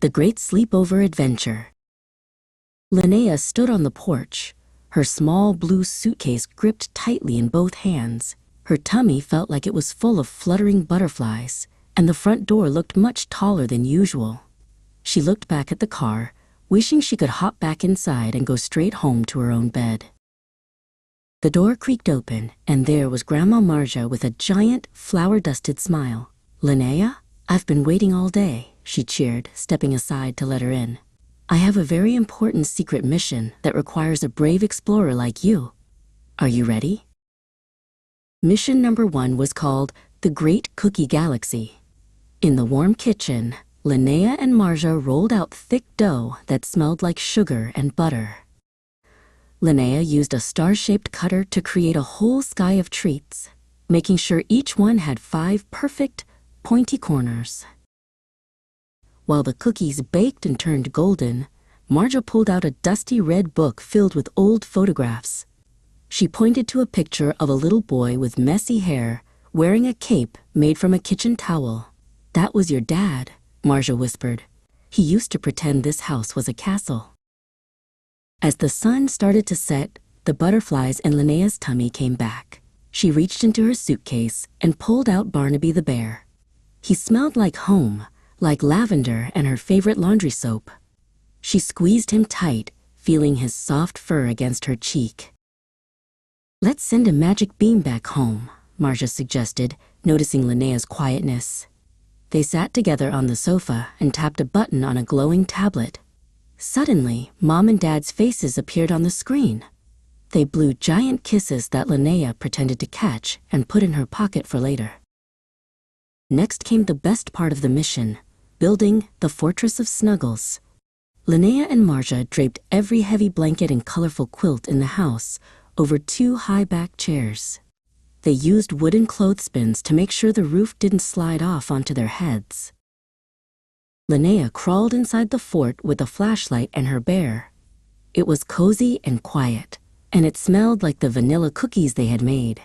The Great Sleepover Adventure. Linnea stood on the porch, her small blue suitcase gripped tightly in both hands. Her tummy felt like it was full of fluttering butterflies, and the front door looked much taller than usual. She looked back at the car, wishing she could hop back inside and go straight home to her own bed. The door creaked open, and there was Grandma Marja with a giant, flour-dusted smile. "Linnea, I've been waiting all day," she cheered, stepping aside to let her in. "I have a very important secret mission that requires a brave explorer like you. Are you ready?" Mission number 1 was called The Great Cookie Galaxy. In the warm kitchen, Linnea and Marja rolled out thick dough that smelled like sugar and butter. Linnea used a star-shaped cutter to create a whole sky of treats, making sure each one had 5 perfect, pointy corners. While the cookies baked and turned golden, Marja pulled out a dusty red book filled with old photographs. She pointed to a picture of a little boy with messy hair wearing a cape made from a kitchen towel. "That was your dad," Marja whispered. "He used to pretend this house was a castle." As the sun started to set, the butterflies in Linnea's tummy came back. She reached into her suitcase and pulled out Barnaby the bear. He smelled like home, like lavender and her favorite laundry soap. She squeezed him tight, feeling his soft fur against her cheek. "Let's send a magic beam back home," Marja suggested, noticing Linnea's quietness. They sat together on the sofa and tapped a button on a glowing tablet. Suddenly, Mom and Dad's faces appeared on the screen. They blew giant kisses that Linnea pretended to catch and put in her pocket for later. Next came the best part of the mission, building the Fortress of Snuggles. Linnea and Marja draped every heavy blanket and colorful quilt in the house over 2 high-backed chairs. They used wooden clothespins to make sure the roof didn't slide off onto their heads. Linnea crawled inside the fort with a flashlight and her bear. It was cozy and quiet, and it smelled like the vanilla cookies they had made.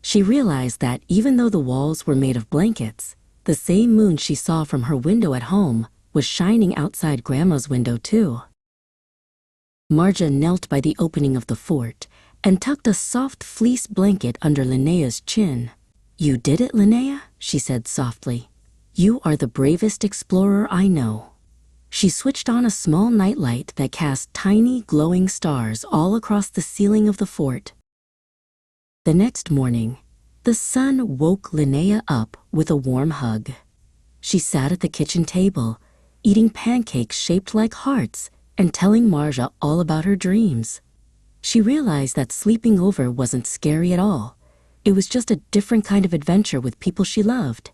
She realized that even though the walls were made of blankets, the same moon she saw from her window at home was shining outside Grandma's window too. Marja knelt by the opening of the fort and tucked a soft fleece blanket under Linnea's chin. "You did it, Linnea," she said softly. "You are the bravest explorer I know." She switched on a small nightlight that cast tiny, glowing stars all across the ceiling of the fort. The next morning, the sun woke Linnea up with a warm hug. She sat at the kitchen table, eating pancakes shaped like hearts and telling Marja all about her dreams. She realized that sleeping over wasn't scary at all. It was just a different kind of adventure with people she loved.